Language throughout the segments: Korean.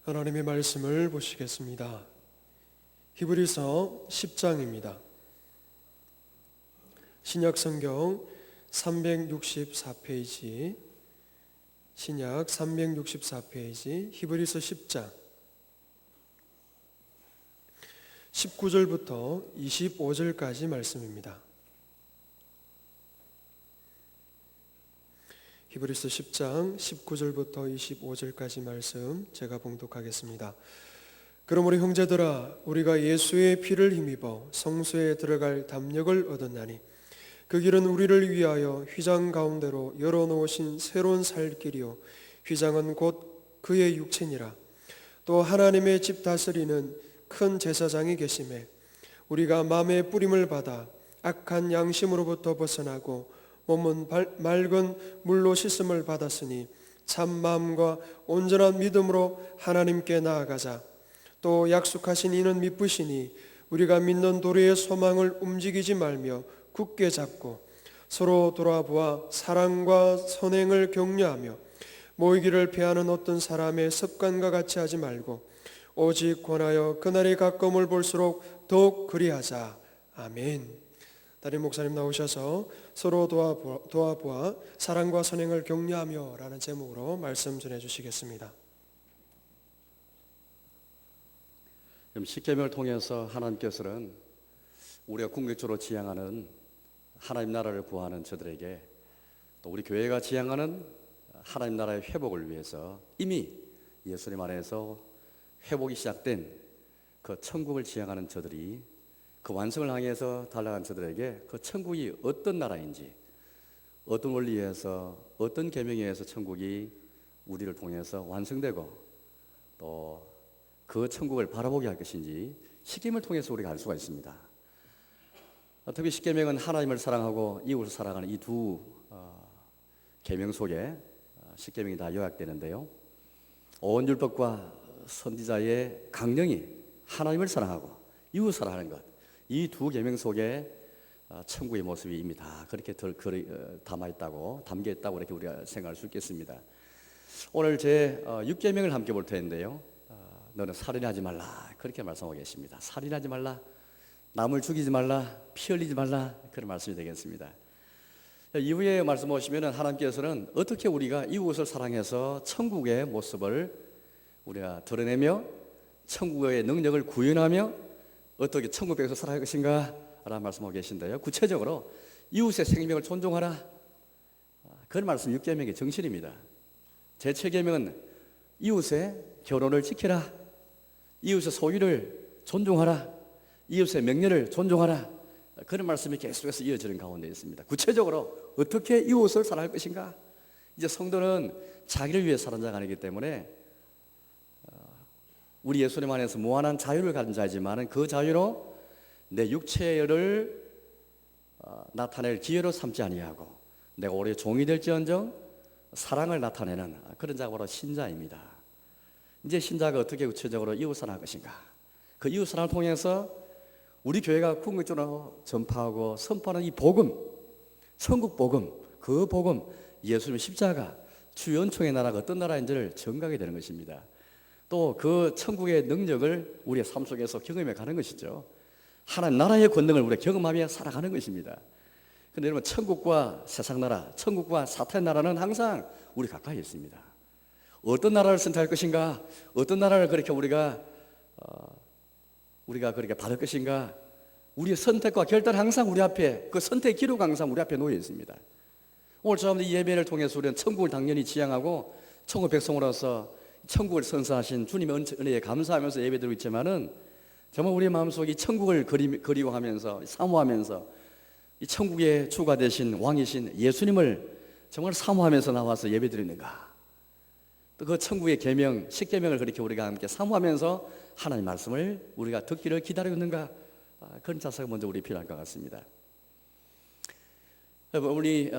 하나님의 말씀을 보시겠습니다. 히브리서 10장입니다. 신약성경 364페이지, 신약 364페이지, 히브리서 10장 19절부터 25절까지 말씀입니다. 히브리서 10장 19절부터 25절까지 말씀 제가 봉독하겠습니다. 그러므로 형제들아, 우리가 예수의 피를 힘입어 성소에 들어갈 담력을 얻었나니 그 길은 우리를 위하여 휘장 가운데로 열어놓으신 새로운 살 길이요 휘장은 곧 그의 육체니라. 또 하나님의 집 다스리는 큰 제사장이 계심에 우리가 마음의 뿌림을 받아 악한 양심으로부터 벗어나고 몸은 맑은 물로 씻음을 받았으니 참 마음과 온전한 믿음으로 하나님께 나아가자. 또 약속하신 이는 미쁘시니 우리가 믿는 도리의 소망을 움직이지 말며 굳게 잡고 서로 돌아보아 사랑과 선행을 격려하며 모이기를 피하는 어떤 사람의 습관과 같이 하지 말고 오직 권하여 그날이 가까움을 볼수록 더욱 그리하자. 아멘. 담임 목사님 나오셔서 서로 도와보아 사랑과 선행을 격려하며 라는 제목으로 말씀 전해주시겠습니다. 십계명을 통해서 하나님께서는 우리가 궁극적으로 지향하는 하나님 나라를 구하는 저들에게, 또 우리 교회가 지향하는 하나님 나라의 회복을 위해서 이미 예수님 안에서 회복이 시작된 그 천국을 지향하는 저들이, 그 완성을 향해서 달려간 저들에게 그 천국이 어떤 나라인지, 어떤 원리에서, 어떤 계명에 의해서 천국이 우리를 통해서 완성되고 또 그 천국을 바라보게 할 것인지 십계명을 통해서 우리가 알 수가 있습니다. 특히 십계명은 하나님을 사랑하고 이웃을 사랑하는 이 두 계명 속에 십계명이 다 요약되는데요, 온 율법과 선지자의 강령이 하나님을 사랑하고 이웃을 사랑하는 것, 이 두 계명 속에 천국의 모습이 이미 다 그렇게 담겨 있다고 이렇게 우리가 생각할 수 있겠습니다. 오늘 제 6계명을 함께 볼 텐데요, 너는 살인하지 말라, 그렇게 말씀하고 계십니다. 살인하지 말라, 남을 죽이지 말라, 피 흘리지 말라, 그런 말씀이 되겠습니다. 이후에 말씀 보시면 하나님께서는 어떻게 우리가 이웃을 사랑해서 천국의 모습을 우리가 드러내며 천국의 능력을 구현하며 어떻게 천국 백성으로 살아갈 것인가 라는 말씀하고 계신데요, 구체적으로 이웃의 생명을 존중하라, 그런 말씀 6계명의 정신입니다. 제 7계명은 이웃의 결혼을 지키라, 이웃의 소유를 존중하라, 이웃의 명예를 존중하라, 그런 말씀이 계속해서 이어지는 가운데 있습니다. 구체적으로 어떻게 이웃을 사랑할 것인가. 이제 성도는 자기를 위해 사는 자가 아니기 때문에 우리 예수님 안에서 무한한 자유를 가진 자이지만 그 자유로 내 육체를 나타낼 기회로 삼지 아니하고 내가 오래 종이 될지언정 사랑을 나타내는 그런 자가 바로 신자입니다. 이제 신자가 어떻게 구체적으로 이웃사랑할 것인가, 그 이웃사랑을 통해서 우리 교회가 궁극적으로 전파하고 선포하는 이 복음, 천국 복음, 그 복음, 예수님의 십자가, 주 연총의 나라가 어떤 나라인지를 정하게 되는 것입니다. 또 그 천국의 능력을 우리의 삶 속에서 경험해 가는 것이죠. 하나님 나라의 권능을 우리가 경험하며 살아가는 것입니다. 그런데 여러분, 천국과 세상 나라, 천국과 사탄의 나라는 항상 우리 가까이 있습니다. 어떤 나라를 선택할 것인가, 어떤 나라를 그렇게 우리가 그렇게 받을 것인가, 우리의 선택과 결단은 항상 우리 앞에, 그 선택의 기로가 항상 우리 앞에 놓여 있습니다. 오늘 저는 이 예배를 통해서 우리는 천국을 당연히 지향하고 천국 백성으로서 천국을 선사하신 주님의 은혜에 감사하면서 예배드리고 있지만은, 정말 우리의 마음속에 이 천국을 그리워하면서 사모하면서 이 천국의 주가 되신 왕이신 예수님을 정말 사모하면서 나와서 예배드리는가, 또 그 천국의 계명, 십계명을 그렇게 우리가 함께 사모하면서 하나님의 말씀을 우리가 듣기를 기다리고 있는가, 그런 자세가 먼저 우리 필요할 것 같습니다. 우리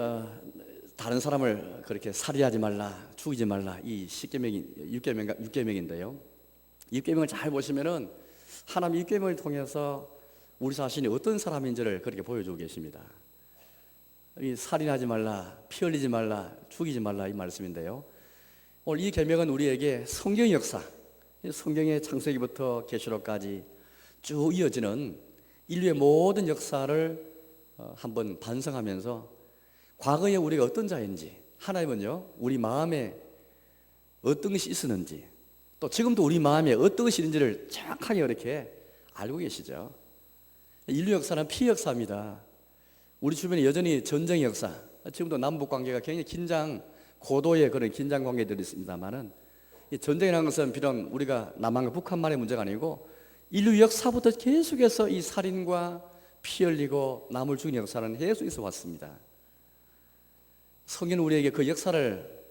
다른 사람을 그렇게 살인하지 말라, 죽이지 말라, 이 6계명인데요, 6계명을 잘 보시면은 하나님 6계명을 통해서 우리 자신이 어떤 사람인지를 그렇게 보여주고 계십니다. 이 살인하지 말라, 피 흘리지 말라, 죽이지 말라, 이 말씀인데요, 오늘 이 계명은 우리에게 성경의 역사, 성경의 창세기부터 계시록까지 쭉 이어지는 인류의 모든 역사를 한번 반성하면서 과거에 우리가 어떤 자인지, 하나님은요 우리 마음에 어떤 것이 있었는지, 또 지금도 우리 마음에 어떤 것이 있는지를 정확하게 이렇게 알고 계시죠. 인류 역사는 피해 역사입니다. 우리 주변에 여전히 전쟁의 역사, 지금도 남북 관계가 굉장히 고도의 그런 긴장 관계들이 있습니다만은, 이 전쟁이라는 것은 비록 우리가 남한과 북한만의 문제가 아니고 인류 역사부터 계속해서 이 살인과 피 흘리고 남을 죽이는 역사는 계속해서 왔습니다. 성경은 우리에게 그 역사를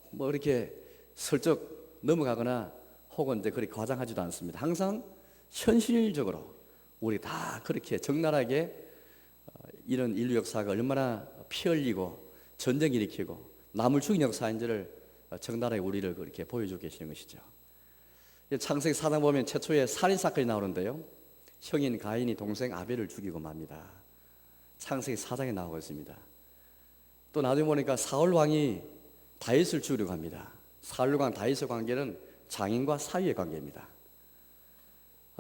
뭐 이렇게 슬쩍 넘어가거나 혹은 이제 그렇게 과장하지도 않습니다. 항상 현실적으로 우리 다 그렇게 적나라하게 이런 인류 역사가 얼마나 피 흘리고 전쟁 일으키고 남을 죽인 역사인지를 적나라하게 우리를 그렇게 보여주고 계시는 것이죠. 창세기 4장 보면 최초의 살인 사건이 나오는데요, 형인 가인이 동생 아벨을 죽이고 맙니다. 창세기 4장에 나오고 있습니다. 또 나중에 보니까 사울 왕이 다윗을 죽이려고 합니다. 사울과 다윗의 관계는 장인과 사위의 관계입니다.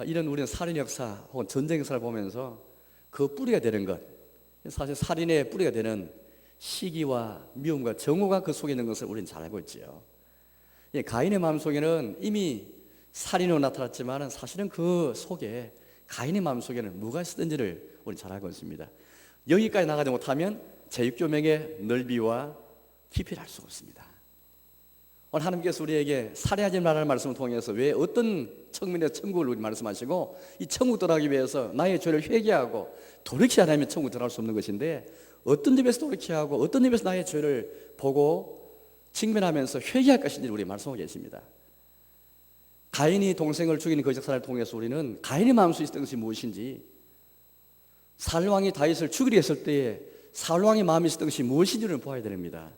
이런 우리는 살인 역사 혹은 전쟁 역사를 보면서 그 뿌리가 되는 것, 사실 살인의 뿌리가 되는 시기와 미움과 정오가 그 속에 있는 것을 우리는 잘 알고 있지요. 가인의 마음속에는 이미 살인으로 나타났지만 사실은 그 속에, 가인의 마음속에는 뭐가 있었는지를 우리는 잘 알고 있습니다. 여기까지 나가지 못하면 제6계명의 넓이와 깊이를 알 수가 없습니다. 오늘 하나님께서 우리에게 살해하지 말라는 말씀을 통해서 왜 어떤 측면에서 천국을 우리 말씀하시고, 이 천국 들어가기 위해서 나의 죄를 회개하고 돌이키지 않으면 천국 들어갈 수 없는 것인데, 어떤 점에서 돌이키하고 어떤 점에서 나의 죄를 보고 직면하면서 회개할 것인지를 우리 말씀하고 계십니다. 가인이 동생을 죽이는 그 역사를 통해서 우리는 가인의 마음속에 있었던 것이 무엇인지, 사울왕이 다윗을 죽이려 했을 때에 사울왕의 마음에 있었던 것이 무엇인지를 보아야 됩니다.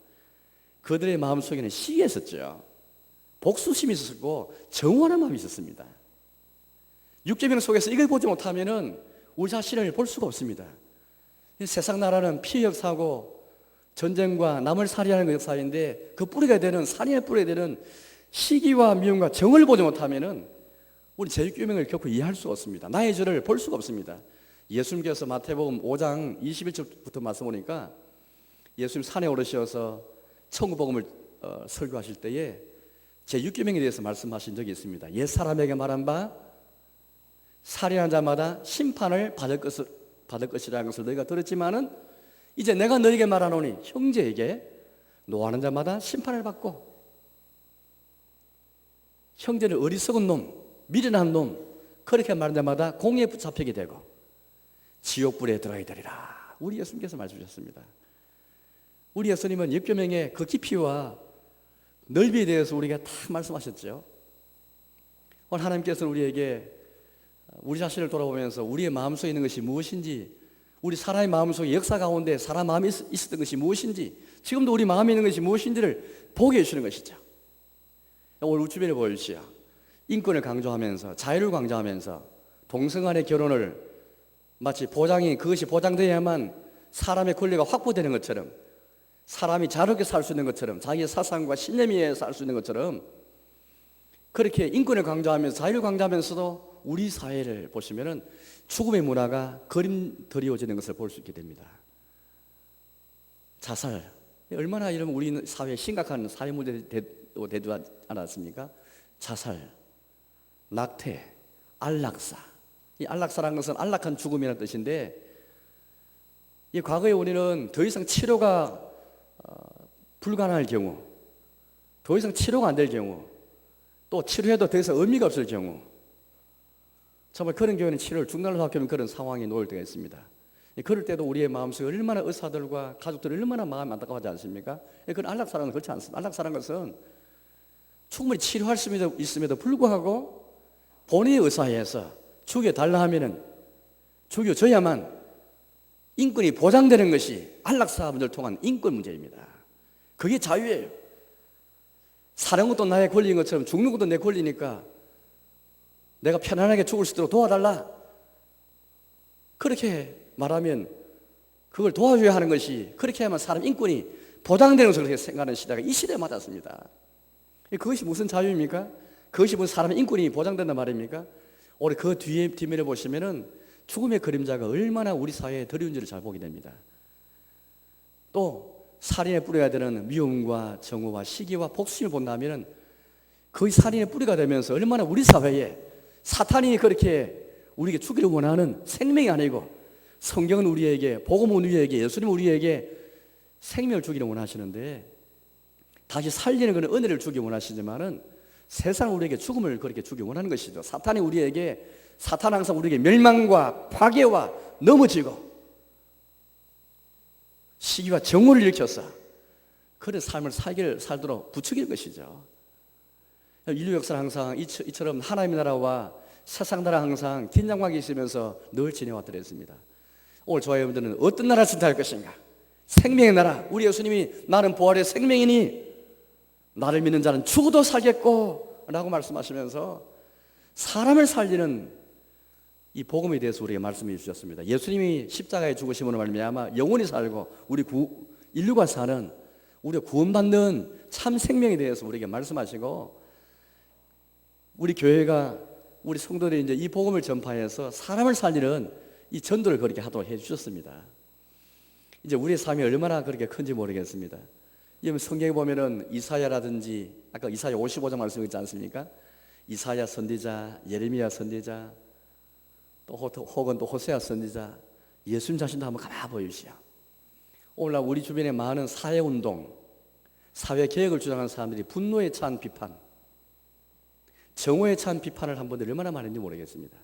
그들의 마음속에는 시기가 있었죠. 복수심이 있었고 정원한 마음이 있었습니다. 육계명 속에서 이걸 보지 못하면 우리 자신을 볼 수가 없습니다. 세상 나라는 피해 역사고 전쟁과 남을 살해하는 역사인데, 그 뿌리가 되는, 살인의 뿌리가 되는 시기와 미움과 정을 보지 못하면 우리 제6계명을 결코 이해할 수가 없습니다. 나의 죄를 볼 수가 없습니다. 예수님께서 마태복음 5장 21절부터 말씀 보니까 예수님 산에 오르셔서 천국복음을 설교하실 때에 제6계명에 대해서 말씀하신 적이 있습니다. 옛 사람에게 말한 바 살인한 자마다 심판을 받을 것이라는 것을 너희가 들었지만은 이제 내가 너희에게 말하노니 형제에게 노하는 자마다 심판을 받고, 형제는 어리석은 놈, 미련한 놈, 그렇게 말하는 자마다 공에 붙잡히게 되고 지옥불에 들어가게 되리라. 우리 예수님께서 말씀하셨습니다. 우리 예수님은 율법명의 그 깊이와 넓이에 대해서 우리가 다 말씀하셨죠. 오늘 하나님께서는 우리에게 우리 자신을 돌아보면서 우리의 마음속에 있는 것이 무엇인지, 우리 사람의 마음속에 역사 가운데 사람 마음에 있었던 것이 무엇인지, 지금도 우리 마음에 있는 것이 무엇인지를 보게 해주시는 것이죠. 오늘 우리 주변에 보십시오. 인권을 강조하면서, 자유를 강조하면서 동성 간의 결혼을 마치 그것이 보장되어야만 사람의 권리가 확보되는 것처럼, 사람이 자유롭게 살 수 있는 것처럼, 자기의 사상과 신념에 의해 살 수 있는 것처럼, 그렇게 인권을 강조하면서 자유를 강조하면서도 우리 사회를 보시면은 죽음의 문화가 그림드리워지는 것을 볼 수 있게 됩니다. 자살, 얼마나 이러면 우리 사회에 심각한 사회 문제가 되지 않았습니까? 자살, 낙태, 안락사. 이 안락사라는 것은 안락한 죽음이라는 뜻인데, 이 과거에 우리는 더 이상 치료가 불가능할 경우, 더 이상 치료가 안 될 경우, 또 치료해도 더 이상 의미가 없을 경우, 정말 그런 경우에는 치료를 중단을 하게 되는 그런 상황이 놓일 때가 있습니다. 그럴 때도 우리의 마음속에 얼마나 의사들과 가족들이 얼마나 마음이 안타까워하지 않습니까? 그건 안락사라는 건 그렇지 않습니다. 안락사라는 것은 충분히 치료할 수 있음에도 불구하고 본인의 의사에서 죽여달라 하면은 죽여줘야만 인권이 보장되는 것이 안락사분을 통한 인권 문제입니다. 그게 자유예요. 사는 것도 나의 권리인 것처럼 죽는 것도 내 권리니까 내가 편안하게 죽을 수 있도록 도와달라, 그렇게 말하면 그걸 도와줘야 하는 것이, 그렇게 하면 사람 인권이 보장되는 것을 그렇게 생각하는 시대가 이 시대에 맞았습니다. 그것이 무슨 자유입니까? 그것이 뭐 사람의 인권이 보장된단 말입니까? 오늘 그 뒤에 뒷면에 보시면은 죽음의 그림자가 얼마나 우리 사회에 드리운지를 잘 보게 됩니다. 또 살인의 뿌리가 되는 미움과 정오와 시기와 복수심을 본다면은 그 살인의 뿌리가 되면서 얼마나 우리 사회에 사탄이 그렇게 우리에게 주기를 원하는 생명이 아니고 성경은 우리에게, 복음은 우리에게, 예수님은 우리에게 생명을 주기를 원하시는데 다시 살리는 그런 은혜를 주기 원하시지만은 세상은 우리에게 죽음을 그렇게 주기 원하는 것이죠. 사탄은 항상 우리에게 멸망과 파괴와 넘어지고 시기와 정오를 일으켜서 그런 삶을 살도록 부추길 것이죠. 인류 역사는 항상 이처럼 하나님의 나라와 세상 나라 항상 긴장관계 있으면서 늘 지내왔더랬습니다. 오늘 저와 여러분들은 어떤 나라를 선택할 것인가? 생명의 나라, 우리 예수님이 나는 부활의 생명이니 나를 믿는 자는 죽어도 살겠고 라고 말씀하시면서 사람을 살리는 이 복음에 대해서 우리에게 말씀해 주셨습니다. 예수님이 십자가에 죽으심으로 말미암아 영원히 살고 인류가 사는 우리가 구원받는 참 생명에 대해서 우리에게 말씀하시고 우리 교회가 우리 성도들이 이제 이 복음을 전파해서 사람을 살리는 이 전도를 그렇게 하도록 해 주셨습니다. 이제 우리의 삶이 얼마나 그렇게 큰지 모르겠습니다. 성경에 보면은 이사야라든지 아까 이사야 55장 말씀 있지 않습니까? 이사야 선지자, 예레미야 선지자, 또 혹은 또 호세아 선지자, 예수님 자신도 한번 가만 보십시오. 오늘날 우리 주변에 많은 사회운동, 사회개혁을 주장하는 사람들이 분노에 찬 비판, 정오에 찬 비판을 한 분들 얼마나 많은지 모르겠습니다.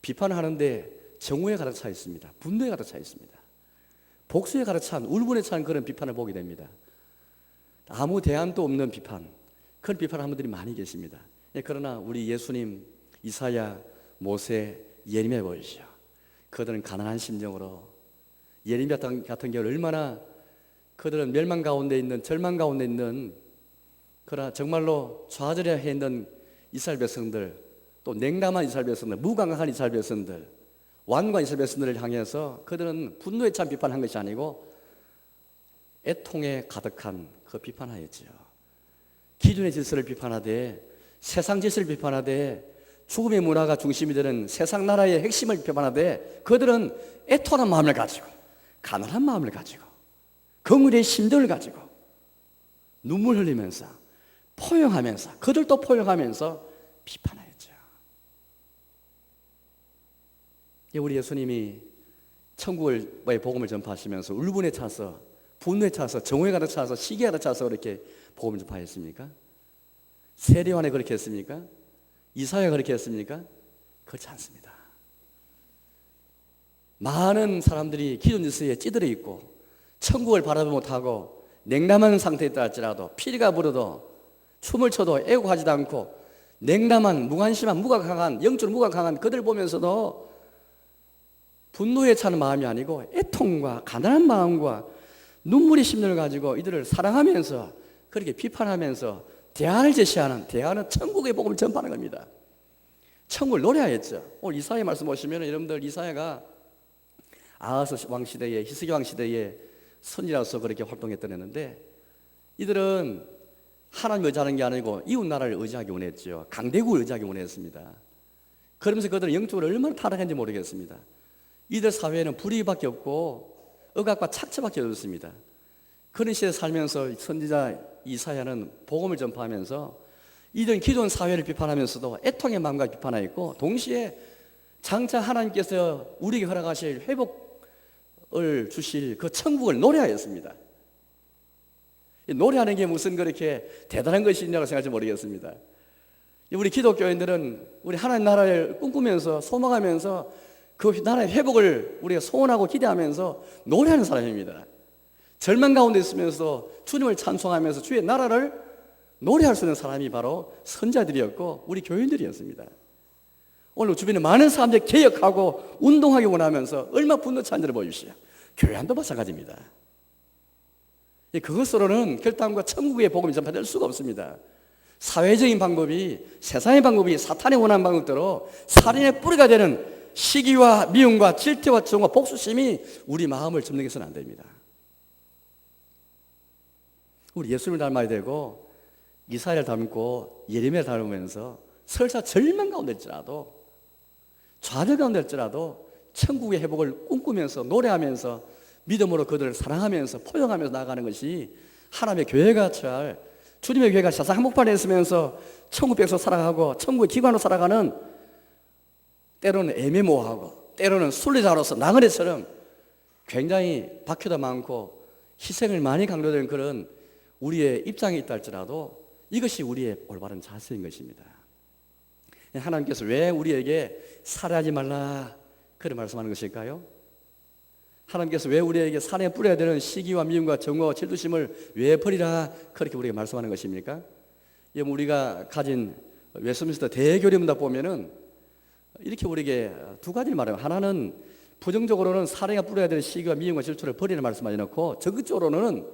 비판을 하는데 정오에 가득 차 있습니다. 분노에 가득 차 있습니다. 복수에 가득 찬, 울분에 찬 그런 비판을 보게 됩니다. 아무 대안도 없는 비판, 그런 비판을 하는 분들이 많이 계십니다. 그러나 우리 예수님, 이사야, 모세, 예레미야 보십시오. 그들은 가난한 심정으로, 예레미야 같은 경우는 얼마나 그들은 멸망 가운데 있는, 절망 가운데 있는, 그러나 정말로 좌절해야 했는 이스라엘 백성들, 또 냉담한 이스라엘 백성들, 무감각한 이스라엘 백성들, 완고한 이스라엘 백성들을 향해서 그들은 분노에 찬 비판한 것이 아니고 애통에 가득한 그 비판하였지요. 기존의 질서를 비판하되, 세상 질서를 비판하되, 죽음의 문화가 중심이 되는 세상 나라의 핵심을 비판하되, 그들은 애통한 마음을 가지고, 가난한 마음을 가지고, 긍휼의 심정을 가지고 눈물 흘리면서 포용하면서, 그들도 포용하면서 비판하였죠. 우리 예수님이 천국의 복음을 전파하시면서 울분에 차서, 분노에 차서, 정오에 가득 차서, 시기에 가득 차서 그렇게 복음을 전파했습니까? 세례요한이 그렇게 했습니까? 이사야가 그렇게 했습니까? 그렇지 않습니다. 많은 사람들이 기존 질서에 찌들어 있고 천국을 바라보지 못하고 냉담한 상태에 있다 할지라도 피리가 부르도 춤을 춰도 애국하지도 않고 냉담한, 무관심한, 무각강한, 영적으로 무각강한 그들 보면서도 분노에 차는 마음이 아니고 애통과 가난한 마음과 눈물의 심령을 가지고 이들을 사랑하면서 그렇게 비판하면서 대안을 제시하는, 대안은 천국의 복음을 전파하는 겁니다. 천국을 노래하였죠. 오늘 이사야 말씀 보시면 여러분들 이사야가 아하스 왕 시대에, 히스기 왕 시대에 선지자로서 그렇게 활동했던 이들은 하나님을 의지하는 게 아니고 이웃 나라를 의지하기 원했죠. 강대국을 의지하기 원했습니다. 그러면서 그들은 영적으로 얼마나 타락했는지 모르겠습니다. 이들 사회에는 불의밖에 없고 억압과 착취밖에 없습니다. 그런 시대에 살면서 선지자 이사야는 복음을 전파하면서 이들은 기존 사회를 비판하면서도 애통의 마음과 비판하였고 동시에 장차 하나님께서 우리에게 허락하실 회복을 주실 그 천국을 노래하였습니다. 노래하는 게 무슨 그렇게 대단한 것이 있냐고 생각할지 모르겠습니다. 우리 기독교인들은 우리 하나님 나라를 꿈꾸면서 소망하면서 그 나라의 회복을 우리가 소원하고 기대하면서 노래하는 사람입니다. 절망 가운데 있으면서 주님을 찬송하면서 주의 나라를 노래할 수 있는 사람이 바로 선자들이었고 우리 교인들이었습니다. 오늘 주변에 많은 사람들이 개혁하고 운동하기 원하면서 얼마나 분노찬지를 보십시오. 교회 안도 마찬가지입니다. 그것으로는 결단과 천국의 복음이 전파될 수가 없습니다. 사회적인 방법이, 세상의 방법이 사탄이 원하는 방법대로 살인의 뿌리가 되는 시기와 미움과 질투와 정과 복수심이 우리 마음을 점령해서는 안 됩니다. 우리 예수님을 닮아야 되고 이사야를 닮고 예레미야를 닮으면서 설사 절망 가운데일지라도 좌절 가운데일지라도 천국의 회복을 꿈꾸면서 노래하면서 믿음으로 그들을 사랑하면서 포용하면서 나아가는 것이 하나님의 교회가 잘 주님의 교회가 세상 한복판에 있으면서 천국 백성 살아가고 천국의 기관으로 살아가는 때로는 애매모호하고 때로는 순례자로서 나그네처럼 굉장히 박해도 많고 희생을 많이 강조되는 그런 우리의 입장이 있다 할지라도 이것이 우리의 올바른 자세인 것입니다. 하나님께서 왜 우리에게 살해하지 말라 그렇게 말씀하는 것일까요? 하나님께서 왜 우리에게 살에 뿌려야 되는 시기와 미움과 정오와 질투심을 왜 버리라 그렇게 우리에게 말씀하는 것입니까? 우리가 가진 웨스트민스터 대교리문답 보면은 이렇게 우리에게 두 가지를 말해요. 하나는 부정적으로는 살해가 뿌려야 되는 시기와 미움과 질투를 버리는 말씀하지 놓고 적극적으로는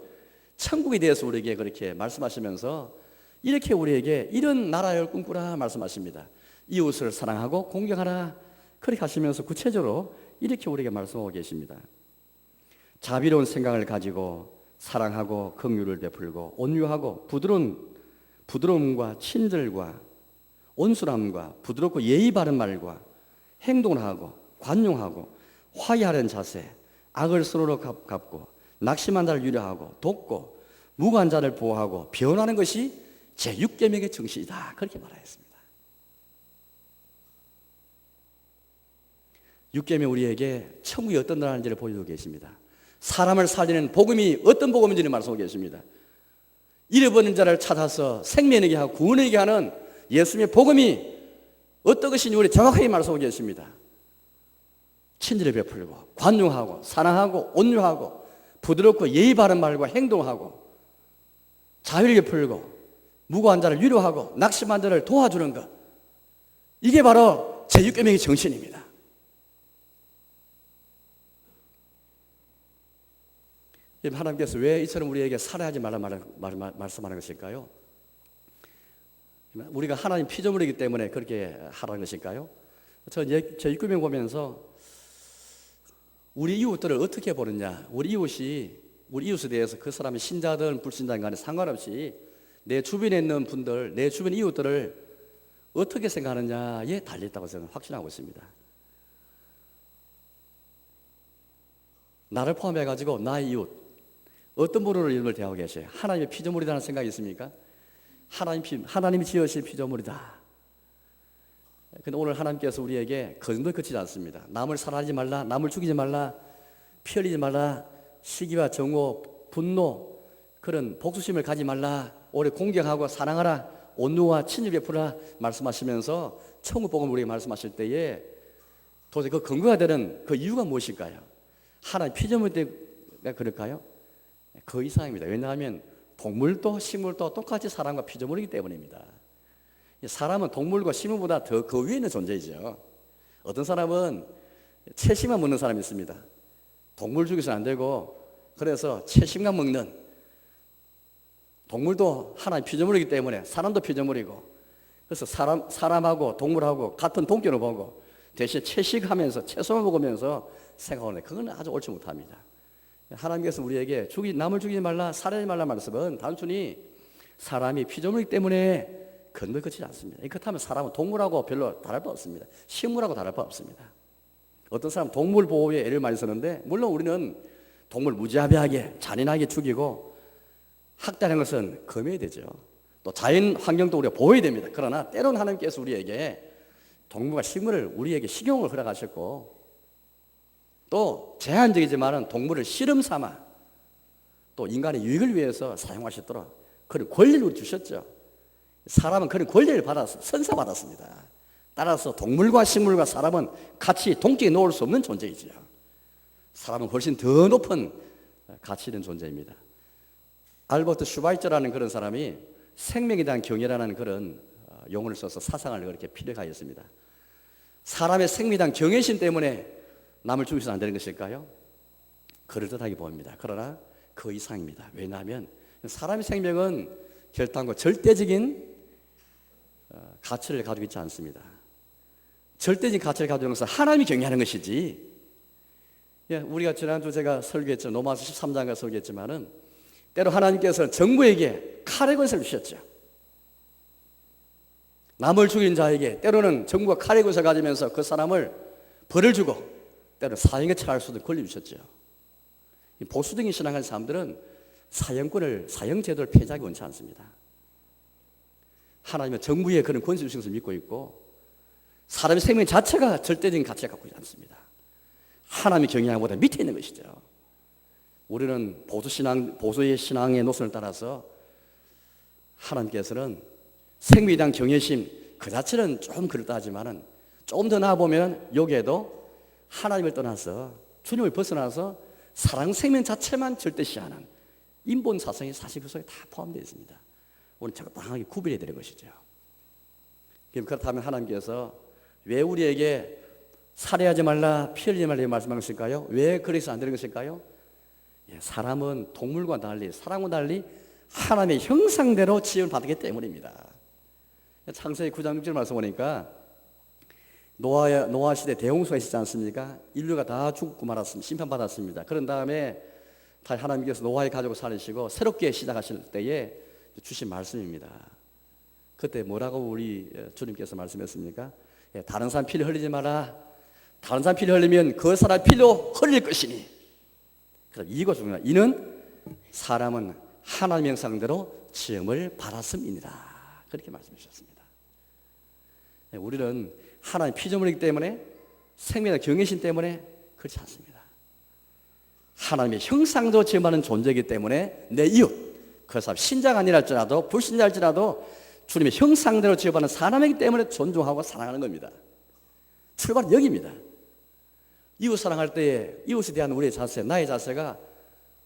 천국에 대해서 우리에게 그렇게 말씀하시면서 이렇게 우리에게 이런 나라를 꿈꾸라 말씀하십니다. 이웃을 사랑하고 공경하라 그렇게 하시면서 구체적으로 이렇게 우리에게 말씀하고 계십니다. 자비로운 생각을 가지고 사랑하고 긍휼을 베풀고 온유하고 부드러움과 친절과 온순함과 부드럽고 예의 바른 말과 행동을 하고 관용하고 화해하려는 자세, 악을 서로 갚고 낙심한 자를 유려하고 돕고 무고한 자를 보호하고 변하는 것이 제6계명의 정신이다 그렇게 말하였습니다. 6계명 우리에게 천국이 어떤 나라인지를 보여주고 계십니다. 사람을 살리는 복음이 어떤 복음인지를 말씀하고 계십니다. 잃어버린 자를 찾아서 생명에게 하고 구원에게 하는 예수님의 복음이 어떤 것인지 우리 정확하게 말씀하고 계십니다. 친절을 베풀고 관용하고 사랑하고 온유하고 부드럽고 예의 바른 말과 행동하고 자유를 베풀고 무고한 자를 위로하고 낙심한 자를 도와주는 것, 이게 바로 제6계명의 정신입니다. 하나님께서 왜 이처럼 우리에게 살해하지 말라 말씀하는 것일까요? 우리가 하나님 피조물이기 때문에 그렇게 하라는 것일까요? 저 제6계명 보면서 우리 이웃들을 어떻게 보느냐, 우리 이웃에 대해서 그 사람이 신자든 불신자든 간에 상관없이 내 주변에 있는 분들, 내 주변 이웃들을 어떻게 생각하느냐에 달려있다고 저는 확신하고 있습니다. 나를 포함해가지고 나의 이웃 어떤 분으로 이름을 대하고 계셔요? 하나님의 피조물이라는 생각이 있습니까? 하나님이 지으신 피조물이다. 근데 오늘 하나님께서 우리에게 거짓말 그치지 않습니다. 남을 살해하지 말라, 남을 죽이지 말라, 피 흘리지 말라, 시기와 정오, 분노, 그런 복수심을 가지 말라, 오래 공경하고 사랑하라, 온유와 친절 베풀라 말씀하시면서 천국 복음을 우리에게 말씀하실 때에 도대체 그 근거가 되는 그 이유가 무엇일까요? 하나님 피조물 때문에 그럴까요? 그 이상입니다. 왜냐하면 동물도 식물도 똑같이 사람과 피조물이기 때문입니다. 사람은 동물과 식물보다 더 그 위에 있는 존재이죠. 어떤 사람은 채식만 먹는 사람이 있습니다. 동물 죽여서는 안 되고, 그래서 채식만 먹는, 동물도 하나의 피조물이기 때문에 사람도 피조물이고, 그래서 사람하고 동물하고 같은 동격으로 보고 대신 채식하면서 채소만 먹으면서 생각하는, 그건 아주 옳지 못합니다. 하나님께서 우리에게 남을 죽이지 말라, 살해하지 말라 말씀은 단순히 사람이 피조물이기 때문에 건너 그치지 않습니다. 그렇다면 사람은 동물하고 별로 다를 바 없습니다. 식물하고 다를 바 없습니다. 어떤 사람은 동물 보호에 애를 많이 쓰는데, 물론 우리는 동물 무자비하게 잔인하게 죽이고 학대하는 것은 금해야 되죠. 또 자연 환경도 우리가 보호해야 됩니다. 그러나 때로는 하나님께서 우리에게 동물과 식물을 우리에게 식용을 허락하셨고, 또 제한적이지만은 동물을 실험 삼아 또 인간의 유익을 위해서 사용하셨도록 그런 권리를 우리 주셨죠. 사람은 그런 권리를 선사받았습니다. 따라서 동물과 식물과 사람은 같이 동격에 놓을 수 없는 존재이죠. 사람은 훨씬 더 높은 가치 있는 존재입니다. 알버트 슈바이처라는 그런 사람이 생명에 대한 경외라는 그런 용어를 써서 사상을 그렇게 피력하였습니다. 사람의 생명에 대한 경외심 때문에 남을 죽여서는 안 되는 것일까요? 그럴듯하게 보입니다. 그러나 그 이상입니다. 왜냐하면 사람의 생명은 결단과 절대적인 가치를 가지고 있지 않습니다. 절대적인 가치를 가지고 있는 것은 하나님이 경외하는 것이지, 우리가 지난주 제가 설교했죠. 로마서 13장과 설교했지만은 때로 하나님께서는 정부에게 칼의 권세를 주셨죠. 남을 죽인 자에게 때로는 정부가 칼에 구서 가지면서 그 사람을 벌을 주고 때로는 사형에 처할 수도 권리 주셨죠. 보수적인 신앙하는 사람들은 사형제도를 폐지하기 원치 않습니다. 하나님은 정부에 그런 권세 주신 것을 믿고 있고 사람의 생명 자체가 절대적인 가치를 갖고 있지 않습니다. 하나님의 경영보다 밑에 있는 것이죠. 우리는 보수의 신앙의 노선을 따라서 하나님께서는 생명에 대한 경외심 그 자체는 좀 그렇다 하지만은 조금 더 나아보면 여기에도 하나님을 떠나서 주님을 벗어나서 사랑 생명 자체만 절대시하는 인본 사상이 사실 그 속에 다 포함되어 있습니다. 오늘 적당하게 구별해야 되는 것이죠. 그렇다면 하나님께서 왜 우리에게 살해하지 말라, 피 흘리지 말라 말씀하실까요? 왜 그래서 안 되는 것일까요? 사람은 동물과 달리, 사람과 달리 하나님의 형상대로 지음을 받기 때문입니다. 창세기 9장 6절 말씀 보니까 노아 시대 대홍수가 있었지 않습니까? 인류가 다 죽고 말았습니다. 심판받았습니다. 그런 다음에 하나님께서 노아의 가족을 살리시고 새롭게 시작하실 때에 주신 말씀입니다. 그때 뭐라고 우리 주님께서 말씀했습니까? 다른 사람 피를 흘리지 마라. 다른 사람 피를 흘리면 그 사람 피로 흘릴 것이니. 그럼 이거 중요합니다. 이는 사람은 하나님의 형상대로 지음을 받았음이니라. 그렇게 말씀해 주셨습니다. 우리는 하나님 피조물이기 때문에 생명의 경외심 때문에 그렇지 않습니다. 하나님의 형상대로 지음받은 존재이기 때문에 내 이웃, 그 사람 신자가 아니랄지라도 불신자일지라도 주님의 형상대로 지어받은 사람이기 때문에 존중하고 사랑하는 겁니다. 출발은 여기입니다. 이웃 사랑할 때에 이웃에 대한 우리의 자세, 나의 자세가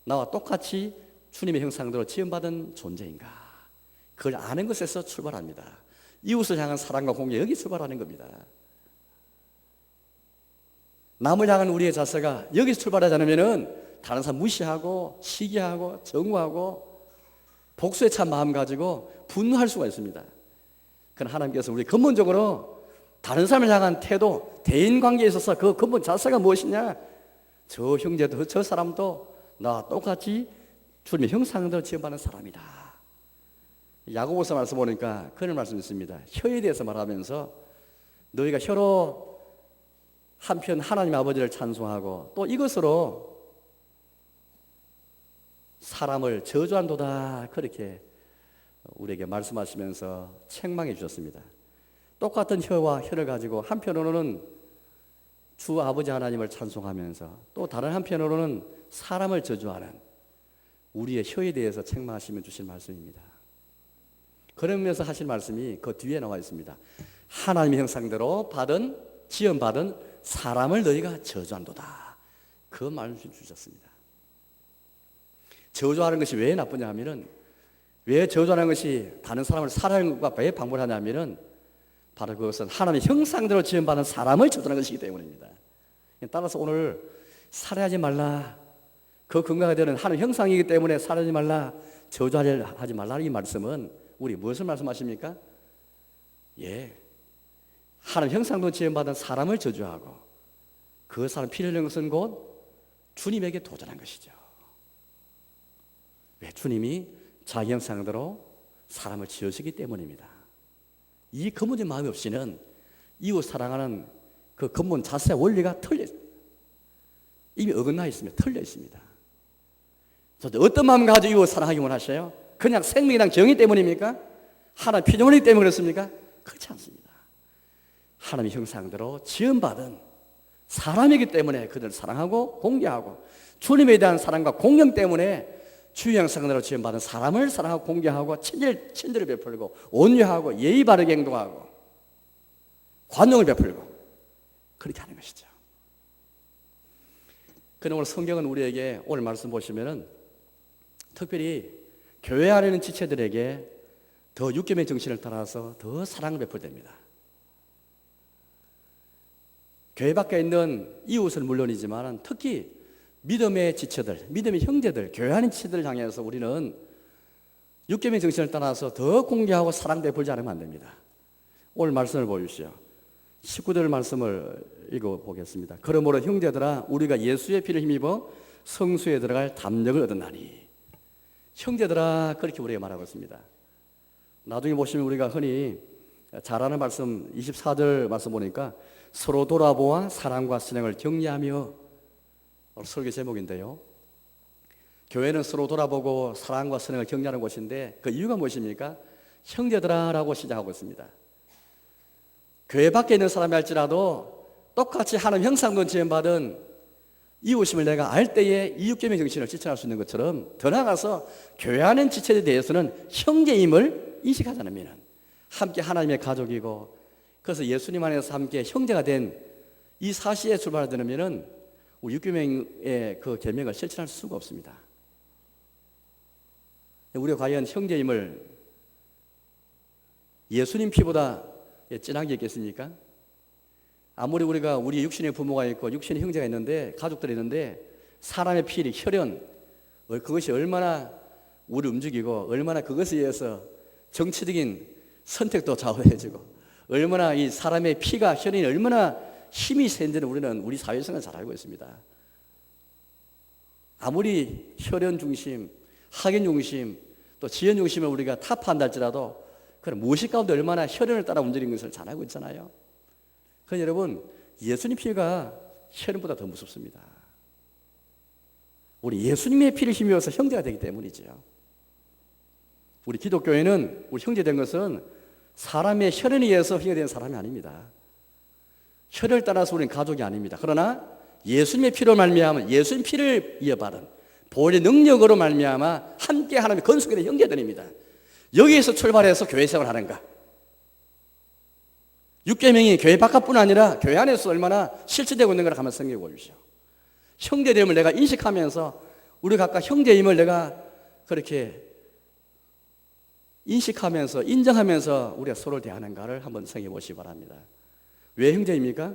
나와 똑같이 주님의 형상대로 지음받은 존재인가, 그걸 아는 것에서 출발합니다. 이웃을 향한 사랑과 공개, 여기 출발하는 겁니다. 남을 향한 우리의 자세가 여기서 출발하지 않으면 다른 사람 무시하고 시기하고 정오하고 복수에 찬 마음 가지고 분노할 수가 있습니다. 그러나 하나님께서 우리 근본적으로 다른 사람을 향한 태도, 대인관계에 있어서 그 근본 자세가 무엇이냐? 저 형제도 저 사람도 나와 똑같이 주님의 형상대로 지음받는 사람이다. 야고보서 말씀 보니까 그런 말씀이 있습니다. 혀에 대해서 말하면서 너희가 혀로 한편 하나님 아버지를 찬송하고 또 이것으로 사람을 저주한도다, 그렇게 우리에게 말씀하시면서 책망해 주셨습니다. 똑같은 혀와 혀를 가지고 한편으로는 주 아버지 하나님을 찬송하면서 또 다른 한편으로는 사람을 저주하는 우리의 혀에 대해서 책망하시며 주신 말씀입니다. 그러면서 하실 말씀이 그 뒤에 나와 있습니다. 하나님의 형상대로 지음받은 사람을 너희가 저주한도다, 그 말씀 주셨습니다. 저주하는 것이 왜 나쁘냐 하면은, 왜 저주하는 것이 다른 사람을 살해하는 것과 왜 방불하냐 하면은 바로 그것은 하나님의 형상대로 지음받은 사람을 저주하는 것이기 때문입니다. 따라서 오늘 살해하지 말라, 그 근거가 되는 하나님 형상이기 때문에 살해하지 말라, 저주하지 말라, 이 말씀은 우리 무엇을 말씀하십니까? 하나님 형상대로 지음받은 사람을 저주하고 그 사람 피를 흘리는 것은 곧 주님에게 도전한 것이죠. 왜? 주님이 자기 형상대로 사람을 지으시기 때문입니다. 이 근본적인 마음이 없이는 이웃 사랑하는 그 근본 자세 원리가 이미 어긋나 있습니다. 틀려 있습니다. 어떤 마음 가지고 이웃 사랑하기 원하셔요? 그냥 생명이랑 정의 때문입니까? 하나님 피조물이기 때문에 그렇습니까? 그렇지 않습니다. 하나님의 형상대로 지음받은 사람이기 때문에 그들을 사랑하고 공개하고, 주님에 대한 사랑과 공경 때문에 주의 형상대로 지음받은 사람을 사랑하고 공개하고 친절을 베풀고 온유하고 예의 바르게 행동하고 관용을 베풀고 그렇게 하는 것이죠. 그러나 오늘 성경은 우리에게 오늘 말씀 보시면은 특별히 교회 안에 있는 지체들에게 더 육겸의 정신을 따라서 더 사랑을 베풀됩니다. 교회 밖에 있는 이웃은 물론이지만 특히 믿음의 지체들, 믿음의 형제들, 교회 안의 지체들을 향해서 우리는 육겸의 정신을 따라서 더 공개하고 사랑 베풀지 않으면 안 됩니다. 오늘 말씀을 보십시오. 19절 말씀을 읽어보겠습니다. 그러므로 형제들아, 우리가 예수의 피를 힘입어 성수에 들어갈 담력을 얻었나니. 형제들아, 그렇게 우리가 말하고 있습니다. 나중에 보시면 우리가 흔히 잘하는 말씀 24절 말씀 보니까 서로 돌아보아 사랑과 선행을 격려하며, 설교 제목인데요. 교회는 서로 돌아보고 사랑과 선행을 격려하는 곳인데 그 이유가 무엇입니까? 형제들아라고 시작하고 있습니다. 교회 밖에 있는 사람이 할지라도 똑같이 하나님 형상권 지음받은 이웃임을 내가 알 때에 이웃계명 정신을 실천할 수 있는 것처럼, 더 나아가서 교회 안에 지체에 대해서는 형제임을 인식하지 않으면 함께 하나님의 가족이고, 그래서 예수님 안에서 함께 형제가 된 이 사실에 출발하지 않으면 우리 육계명의 그 계명을 실천할 수가 없습니다. 우리가 과연 형제임을 예수님 피보다 진하게 있겠습니까? 아무리 우리가 우리 육신의 부모가 있고 육신의 형제가 있는데, 가족들이 있는데, 사람의 피, 혈연, 그것이 얼마나 우리를 움직이고 얼마나 그것에 의해서 정치적인 선택도 좌우해지고 얼마나 이 사람의 피가, 혈연이 얼마나 힘이 센지는 우리는 우리 사회에서는 잘 알고 있습니다. 아무리 혈연 중심, 학연 중심, 또 지연 중심을 우리가 타파한다 할지라도 그럼 무엇이 가운데 얼마나 혈연을 따라 움직이는 것을 잘 알고 있잖아요. 그러나 여러분, 예수님 피가 혈연보다 더 무섭습니다. 우리 예수님의 피를 힘입어서 형제가 되기 때문이죠. 우리 기독교회는 우리 형제 된 것은 사람의 혈연에 의해서 형제 된 사람이 아닙니다. 혈연을 따라서 우리는 가족이 아닙니다. 그러나 예수님의 피로 말미암아 예수님 피를 이어받은 보혈의 능력으로 말미암아 함께 하나님의 건속에 된 형제들입니다. 여기에서 출발해서 교회 생활하는가? 육계명이 교회 바깥뿐 아니라 교회 안에서 얼마나 실천되고 있는가를 한번 생각해 보십시오. 형제됨을 내가 인식하면서 우리 각각 형제임을 내가 그렇게 인식하면서 인정하면서 우리가 서로를 대하는가를 한번 생각해 보시기 바랍니다. 왜 형제입니까?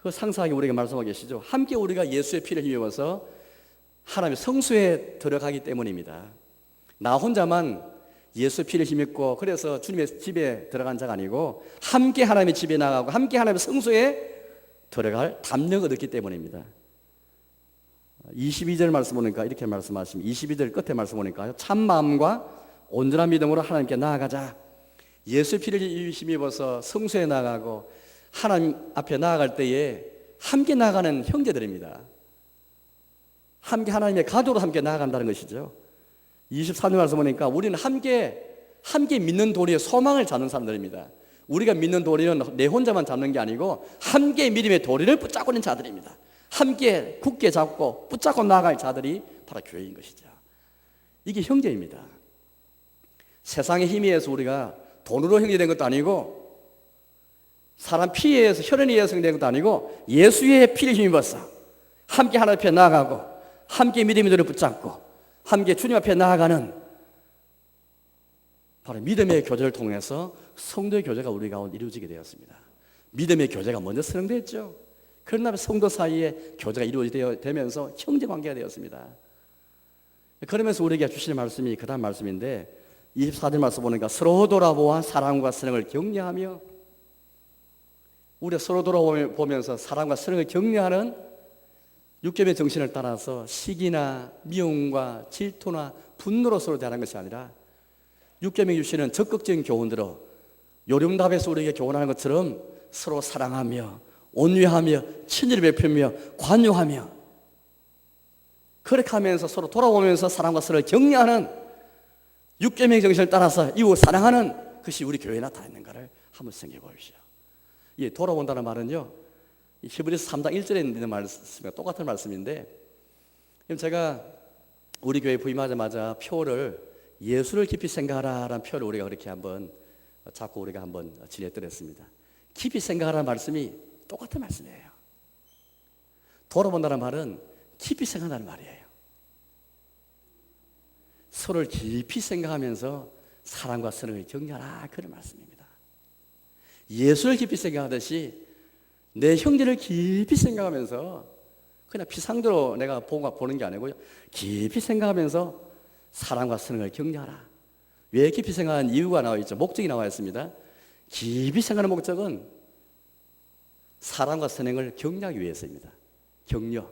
그 상세하게 우리에게 말씀하고 계시죠. 함께 우리가 예수의 피를 힘입어서 하나님의 성수에 들어가기 때문입니다. 나 혼자만 예수의 피를 힘입고 그래서 주님의 집에 들어간 자가 아니고 함께 하나님의 집에 나가고 함께 하나님의 성수에 들어갈 담력을 얻기 때문입니다. 22절 말씀 보니까 이렇게 말씀하십니다. 22절 끝에 말씀 보니까요, 참 마음과 온전한 믿음으로 하나님께 나아가자. 예수의 피를 힘입어서 성수에 나가고 하나님 앞에 나아갈 때에 함께 나아가는 형제들입니다. 함께 하나님의 가족으로 함께 나아간다는 것이죠. 23절 말씀 보니까 우리는 함께 믿는 도리에 소망을 잡는 사람들입니다. 우리가 믿는 도리는 내 혼자만 잡는 게 아니고 함께 믿음의 도리를 붙잡고 있는 자들입니다. 함께 굳게 잡고 붙잡고 나아갈 자들이 바로 교회인 것이죠. 이게 형제입니다. 세상의 힘에 의해서 우리가 돈으로 형제된 것도 아니고 사람 피에 의해서 혈연에 의해서 형제된 것도 아니고 예수의 피를 힘입어서 함께 하나님 앞에 나아가고 함께 믿음의 도리를 붙잡고 함께 주님 앞에 나아가는 바로 믿음의 교제를 통해서 성도의 교제가 우리 가운데 이루어지게 되었습니다. 믿음의 교제가 먼저 선언됐죠. 그런 다음에 성도 사이에 교제가 이루어지면서 형제관계가 되었습니다. 그러면서 우리에게 주시는 말씀이 그 다음 말씀인데 24절 말씀 보니까 서로 돌아보아 사랑과 선행을 격려하며, 우리가 서로 돌아보면서 사랑과 선행을 격려하는 육계명의 정신을 따라서 시기나 미움과 질투나 분노로 서로 대하는 것이 아니라 육계명이 주시는 적극적인 교훈대로 요령답에서 우리에게 교훈하는 것처럼 서로 사랑하며 온유하며 친절을 베풀며 관용하며 그렇게 하면서 서로 돌아보면서 사랑과 선을 격려하는 육계명의 정신을 따라서 이웃 사랑하는 것이 우리 교회에 나타나는가를 한번 생각해 보십시오. 이 돌아본다는 말은요, 히브리서 3장 1절에 있는 말씀과 똑같은 말씀인데, 제가 우리 교회 부임하자마자 표를 예수를 깊이 생각하라라는 표를 우리가 그렇게 한번 자꾸 우리가 한번 지냈더랬습니다. 깊이 생각하라는 말씀이 똑같은 말씀이에요. 돌아본다는 말은 깊이 생각하는 말이에요. 서로를 깊이 생각하면서 사랑과 선을 격려하라, 그런 말씀입니다. 예수를 깊이 생각하듯이 내 형제를 깊이 생각하면서 그냥 피상대로 내가 보는 게 아니고요, 깊이 생각하면서 사랑과 선을 격려하라. 왜 깊이 생각하는 이유가 나와 있죠. 목적이 나와 있습니다. 깊이 생각하는 목적은 사랑과 선행을 격려하기 위해서입니다. 격려.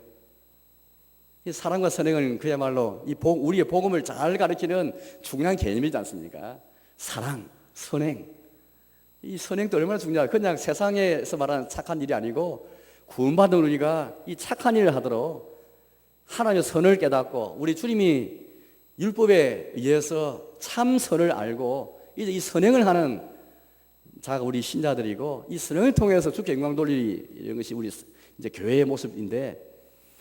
이 사랑과 선행은 그야말로 우리의 복음을 잘 가르치는 중요한 개념이지 않습니까? 사랑, 선행. 이 선행도 얼마나 중요하고 그냥 세상에서 말하는 착한 일이 아니고 구원받은 우리가 이 착한 일을 하도록 하나님의 선을 깨닫고 우리 주님이 율법에 의해서 참 선을 알고 이제 이 선행을 하는 자가 우리 신자들이고 이 선행을 통해서 주께 영광 돌리는 것이 우리 이제 교회의 모습인데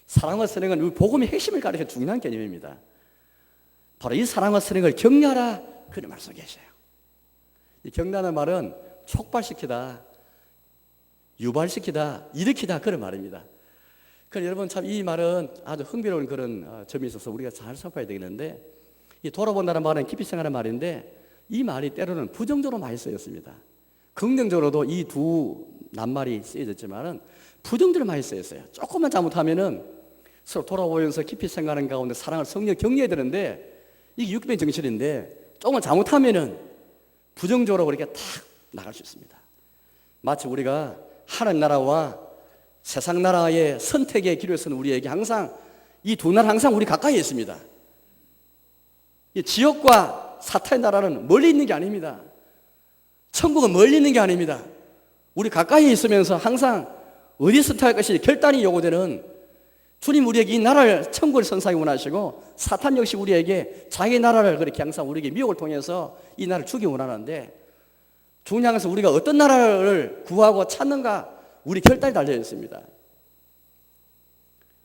사랑과 선행은 우리 복음의 핵심을 가리켜 중요한 개념입니다. 바로 이 사랑과 선행을 격려하라 그런 말씀 계셔요. 이 격려하는 말은 촉발시키다, 유발시키다, 일으키다 그런 말입니다. 그래서 여러분 참 이 말은 아주 흥미로운 그런 점이 있어서 우리가 잘 살펴야 되겠는데 이 돌아본다는 말은 깊이 생각하는 말인데 이 말이 때로는 부정적으로 많이 쓰였습니다. 긍정적으로도 이 두 낱말이 쓰여졌지만은 부정적으로 많이 쓰였어요. 조금만 잘못하면은 서로 돌아보면서 깊이 생각하는 가운데 사랑을 성령 격려해야 되는데 이게 육변 정신인데 조금만 잘못하면은 부정적으로 그렇게 탁 나갈 수 있습니다. 마치 우리가 하나님 나라와 세상 나라의 선택의 길에서는 우리에게 항상 이 두 나라 항상 우리 가까이에 있습니다. 이 지옥과 사탄의 나라는 멀리 있는 게 아닙니다. 천국은 멀리 있는 게 아닙니다. 우리 가까이에 있으면서 항상 어디 선택할 것이 결단이 요구되는 주님 우리에게 이 나라를 천국을 선사하기 원하시고 사탄 역시 우리에게 자기 나라를 그렇게 항상 우리에게 미혹을 통해서 이 나라를 주기 원하는데 중요한 것은 우리가 어떤 나라를 구하고 찾는가 우리 결단이 달려 있습니다.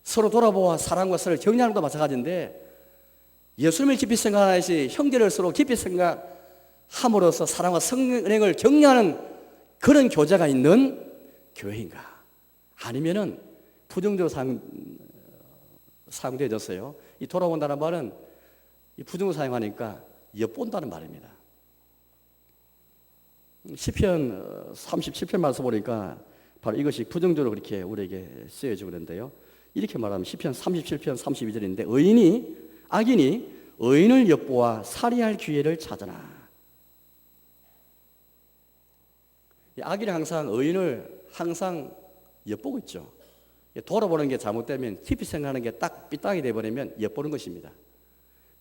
서로 돌아보아 사랑과 선을 격려하는 것도 마찬가지인데 예수님을 깊이 생각하듯이 형제를 서로 깊이 생각함으로써 사랑과 성령을 격려하는 그런 교제가 있는 교회인가? 아니면은 부정적으로 사용되어졌어요. 이 돌아본다는 말은 이 부정으로 사용하니까 엿본다는 말입니다. 시편 37편 말씀 보니까 바로 이것이 부정적으로 그렇게 우리에게 쓰여지고 있는데요. 이렇게 말하면 시편 37편 32절인데 악인이 의인을 엿보아 살해할 기회를 찾으나 악인이 항상 의인을 항상 엿보고 있죠. 돌아보는 게 잘못되면 깊이 생각하는 게 딱 삐딱이 돼버리면 엿보는 것입니다.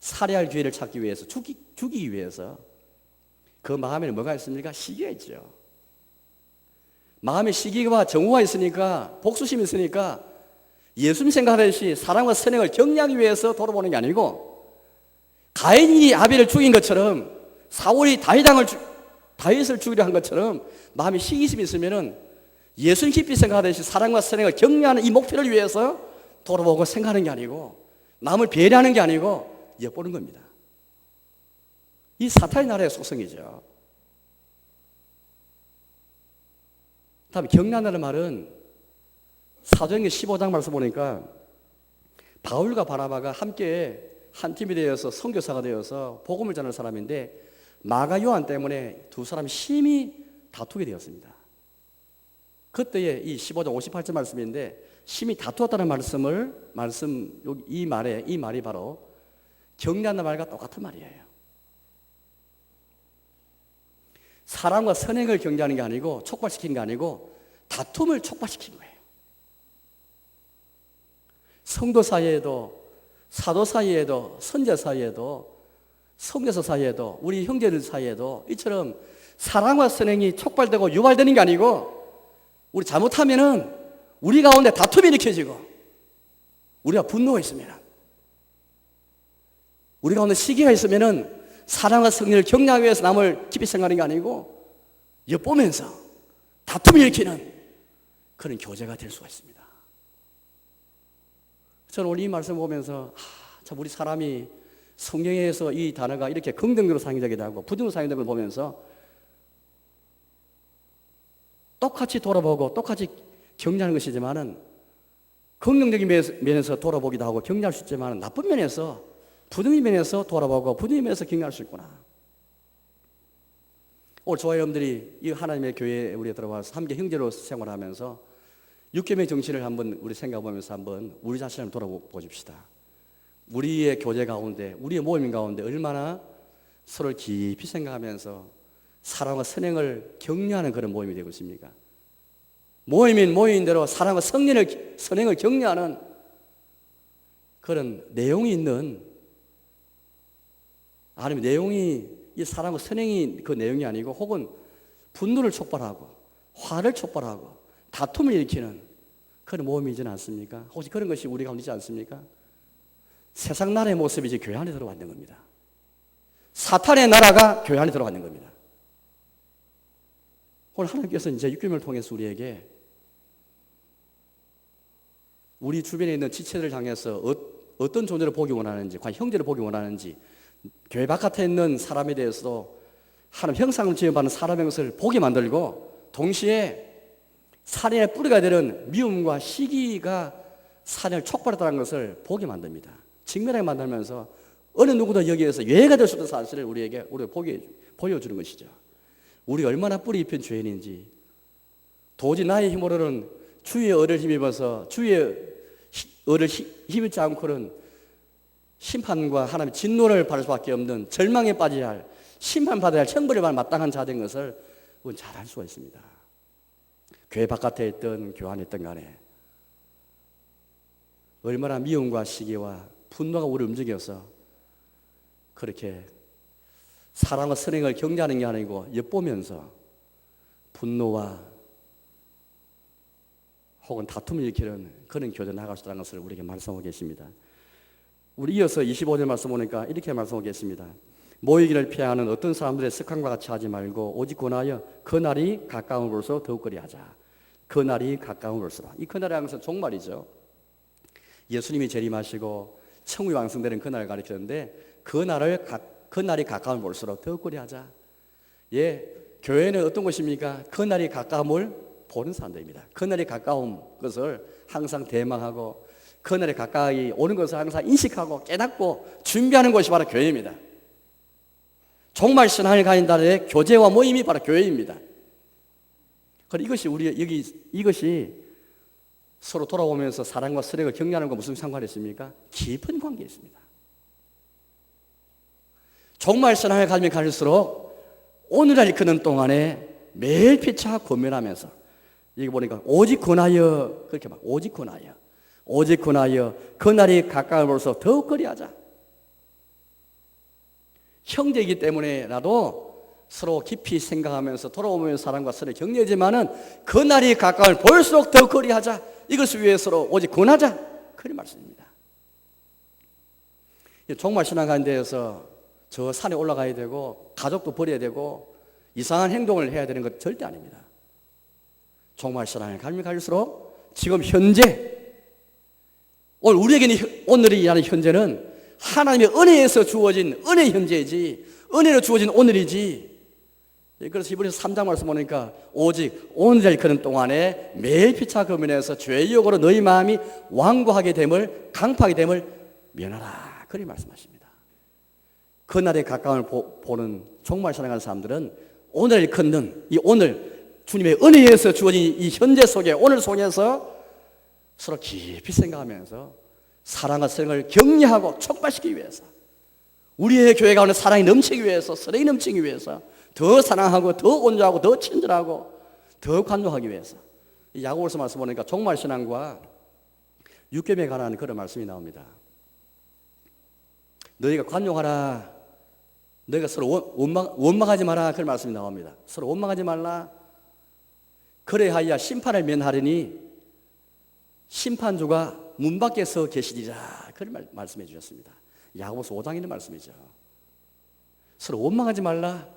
살해할 기회를 찾기 위해서 죽이기 위해서 그 마음에는 뭐가 있습니까? 시기가 있죠. 마음에 시기와 정오가 있으니까 복수심이 있으니까 예수님 생각하듯이 사랑과 선행을 격려하기 위해서 돌아보는 게 아니고 가인이 아벨을 죽인 것처럼 사울이 다윗을 죽이려 한 것처럼 마음에 시기심이 있으면은 예수님 깊이 생각하듯이 사랑과 선행을 격려하는 이 목표를 위해서 돌아보고 생각하는 게 아니고 남을 배려하는 게 아니고 엿보는 겁니다. 이 사탄의 나라의 속성이죠. 다음에 격려한다는 말은 사도행전 15장 말씀 보니까 바울과 바나바가 함께 한 팀이 되어서 선교사가 되어서 복음을 전하는 사람인데 마가 요한 때문에 두 사람이 심히 다투게 되었습니다. 그때에 이 15장 58절 말씀인데 심히 다투었다는 이 말이 바로 격려한다는 말과 똑같은 말이에요. 사랑과 선행을 격려하는 게 아니고 촉발시킨 게 아니고 다툼을 촉발시킨 거예요. 성도 사이에도 사도 사이에도 선제 사이에도 선교사 사이에도 우리 형제들 사이에도 이처럼 사랑과 선행이 촉발되고 유발되는 게 아니고 우리 잘못하면은 우리 가운데 다툼이 일으켜지고 우리가 분노가 있으면 우리 가운데 시기가 있으면은 사랑과 성령을 격려하기 위해서 남을 깊이 생각하는 게 아니고 엿보면서 다툼을 일으키는 그런 교제가 될 수가 있습니다. 저는 오늘 이 말씀 보면서 참 우리 사람이 성경에서 이 단어가 이렇게 긍정적으로 사용되기도 하고 부정적으로 사용되는 걸 보면서 똑같이 돌아보고 똑같이 격려하는 것이지만은 긍정적인 면에서 돌아보기도 하고 격려할 수 있지만 나쁜 면에서 부정적인 면에서 돌아보고 부정적인 면에서 격려할 수 있구나. 오늘 저와 여러분들이 이 하나님의 교회에 우리가 들어와서 함께 형제로 생활하면서 육계명의 정신을 한번 우리 생각해보면서 한번 우리 자신을 돌아보십시다. 우리의 교제 가운데 우리의 모임 가운데 얼마나 서로를 깊이 생각하면서 사랑과 선행을 격려하는 그런 모임이 되고 있습니까? 모임인 모임대로 사랑과 선행을 격려하는 그런 내용이 있는 아니면 내용이 이 사랑과 선행이 그 내용이 아니고 혹은 분노를 촉발하고 화를 촉발하고 다툼을 일으키는 그런 모험이지는 않습니까? 혹시 그런 것이 우리 가운데 있지 않습니까? 세상 나라의 모습이 이제 교회 안에 들어왔는 겁니다. 사탄의 나라가 교회 안에 들어왔는 겁니다. 오늘 하나님께서 이제 육교명을 통해서 우리에게 우리 주변에 있는 지체들을 향해서 어떤 존재를 보기 원하는지, 과연 형제를 보기 원하는지, 교회 바깥에 있는 사람에 대해서도 하나님 형상을 지어받는 사람의 것을 보게 만들고, 동시에 살인의 뿌리가 되는 미움과 시기가 살인을 촉발했다는 것을 보게 만듭니다. 직면하게 만들면서 어느 누구도 여기에서 예외가 될 수 없는 사실을 우리가 보여주는 것이죠. 우리가 얼마나 뿌리 입힌 죄인인지, 도저히 나의 힘으로는 주의 의를 힘입어서 주의 의를 힘입지 않고는 심판과 하나님의 진노를 받을 수밖에 없는, 절망에 빠져야 할, 심판받아야 할 천벌을 받을 마땅한 자 된 것을 우리는 잘 알 수가 있습니다. 교회 바깥에 있든 교회 안에 있든 간에 얼마나 미움과 시기와 분노가 우리를 움직여서 그렇게 사랑과 선행을 경계하는 게 아니고 엿보면서 분노와 혹은 다툼을 일으키는 그런 교제에 나갈 수 있다는 것을 우리에게 말씀하고 계십니다. 우리 이어서 25절 말씀 보니까 이렇게 말씀하고 계십니다. 모이기를 피하는 어떤 사람들의 습관과 같이 하지 말고 오직 권하여 그 날이 가까운 볼수록 더욱 그리하자. 그 날이 가까운 볼수록. 이 그날이라는 것은 종말이죠. 예수님이 재림하시고 천국이 완성되는 그날을 가리키는데 그 날이 가까운 볼수록 더욱 그리하자. 예, 교회는 어떤 것입니까? 그 날이 가까움을 보는 사람들입니다. 그 날이 가까운 것을 항상 대망하고 그 날이 가까이 오는 것을 항상 인식하고 깨닫고 준비하는 것이 바로 교회입니다. 종말 신앙을 가진 자들의 교제와 모임이 바로 교회입니다. 그리고 이것이 서로 돌아오면서 사랑과 쓰레기를 격려하는 건 무슨 상관이 있습니까? 깊은 관계에 있습니다. 종말 신앙을 가지면 갈수록 오늘날 이끄는 동안에 매일 피차 권면하면서 여기 보니까 오직 권하여 그렇게 막 오직 권하여 그 날이 가까운 볼수록 더욱 그리하자. 형제이기 때문에 나도 서로 깊이 생각하면서 돌아오면서 사랑과 서로 격려하지만은 그 날이 가까운 볼수록 더욱 그리하자. 이것을 위해 서로 오직 권하자. 그런 말씀입니다. 종말 신앙 가는 데에서 저 산에 올라가야 되고 가족도 버려야 되고 이상한 행동을 해야 되는 것 절대 아닙니다. 종말 신앙을 가면 갈수록 지금 현재 우리에게는 오늘이라는 현재는 하나님의 은혜에서 주어진 은혜 현재이지 은혜로 주어진 오늘이지. 그래서 히브리서 3장 말씀 보니까 오직 오늘을 일컫는 동안에 매일 피차 금연에서 죄의 유혹으로 너희 마음이 완고하게 됨을 강팍하게 됨을 면하라. 그리 말씀하십니다. 그날에 가까움을 보는 종말 신앙하는 사람들은 오늘을 일컫는 이 오늘 주님의 은혜에서 주어진 이 현재 속에 오늘 속에서 서로 깊이 생각하면서 사랑과 사랑을 격려하고 촉발시키기 위해서 우리의 교회가 오늘 사랑이 넘치기 위해서 사랑이 넘치기 위해서 더 사랑하고 더 온유하고 더 친절하고 더 관용하기 위해서 이 야고보서 말씀 보니까 종말 신앙과 육개명에 관한 그런 말씀이 나옵니다. 너희가 관용하라. 너희가 서로 원망하지 마라. 그런 말씀이 나옵니다. 서로 원망하지 말라. 그래하여 심판을 면하리니 심판주가 문 밖에 서 계시리라. 그런 말씀해 주셨습니다. 야고보서 5장에 있는 말씀이죠. 서로 원망하지 말라.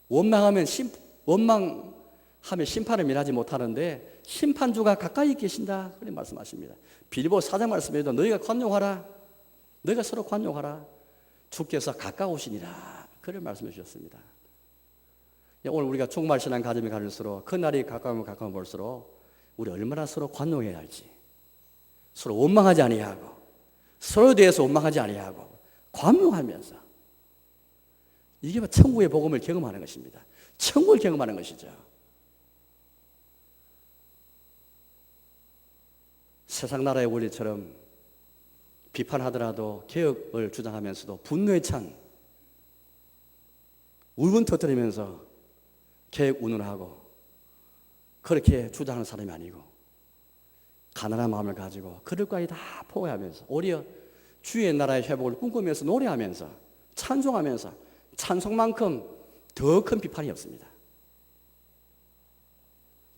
원망하면 심판을 면하지 못하는데 심판주가 가까이 계신다. 그런 말씀하십니다. 빌립보서 4장 말씀에도 너희가 관용하라. 너희가 서로 관용하라. 주께서 가까우시니라. 그런 말씀해 주셨습니다. 오늘 우리가 종말 신앙 가짐이 갈수록 그 날이 가까우면 볼수록 우리 얼마나 서로 관용해야 할지, 서로 원망하지 아니하고 서로에 대해서 원망하지 아니하고 관용하면서 이게 바로 천국의 복음을 경험하는 것입니다. 천국을 경험하는 것이죠. 세상 나라의 원리처럼 비판하더라도 개혁을 주장하면서도 분노에 찬 울분 터뜨리면서 개혁 운운하고 그렇게 주장하는 사람이 아니고 가난한 마음을 가지고 그럴 것까지 다 포기하면서 오히려 주의 나라의 회복을 꿈꾸면서 노래하면서 찬송하면서 찬송만큼 더 큰 비판이 없습니다.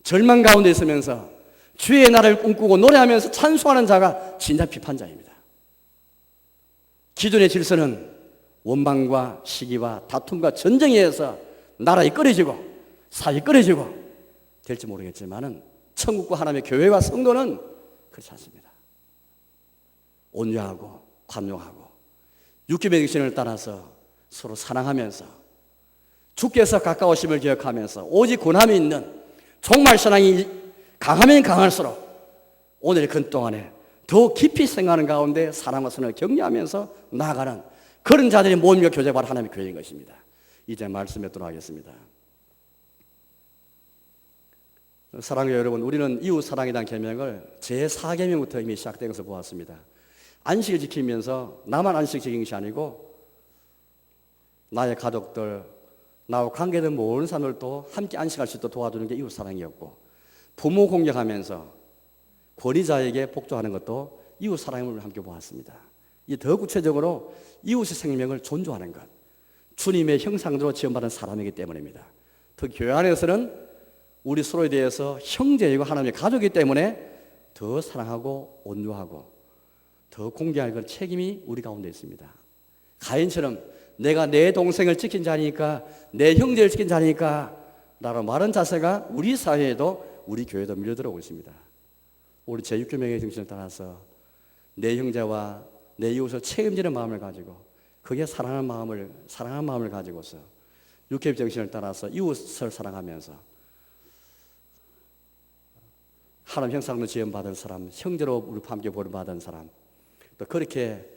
절망 가운데 있으면서 주의 나라를 꿈꾸고 노래하면서 찬송하는 자가 진짜 비판자입니다. 기존의 질서는 원망과 시기와 다툼과 전쟁에 의해서 나라에 끊어지고 사회에 끊어지고 될지 모르겠지만은 천국과 하나님의 교회와 성도는 그렇지 않습니다. 온유하고 관용하고 육김의 정신을 따라서 서로 사랑하면서 주께서 가까우심을 기억하면서 오직 권함이 있는 종말 신앙이 강하면 강할수록 오늘 그 동안에 더 깊이 생각하는 가운데 사랑과 선을 격려하면서 나아가는 그런 자들이 모임과 교제가 바로 하나님의 교회인 것입니다. 이제 말씀 맺도록 하겠습니다. 사랑하는 여러분, 우리는 이웃 사랑에 대한 계명을 제4계명부터 이미 시작된 것을 보았습니다. 안식을 지키면서 나만 안식 지키는 것이 아니고 나의 가족들, 나와 관계된 모든 사람들도 함께 안식할 수 있도록 도와주는 게 이웃 사랑이었고, 부모 공경하면서 권위자에게 복종하는 것도 이웃 사랑을 함께 보았습니다. 이 더 구체적으로 이웃의 생명을 존중하는 것, 주님의 형상대로 지음받은 사람이기 때문입니다. 특히 교회 안에서는 우리 서로에 대해서 형제이고 하나님의 가족이기 때문에 더 사랑하고 온유하고 더 공개할 그런 책임이 우리 가운데 있습니다. 가인처럼 내가 내 동생을 지킨 자니까, 내 형제를 지킨 자니까 라고 말하는 자세가 우리 사회에도 우리 교회도 밀려들어오고 있습니다. 우리 제6계명의 정신을 따라서 내 형제와 내 이웃을 책임지는 마음을 가지고, 그게 사랑하는 마음을 가지고서 6계명 정신을 따라서 이웃을 사랑하면서 하나님 형상으로 지음받은 사람, 형제로 우리 함께 보름받은 사람, 또 그렇게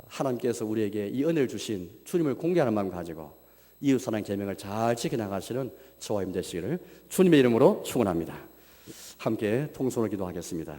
하나님께서 우리에게 이 은혜를 주신 주님을 공개하는 마음을 가지고 이웃 사랑 계명을 잘 지켜나가시는 저와 님 되시기를 주님의 이름으로 축원합니다. 함께 통성으로 기도하겠습니다.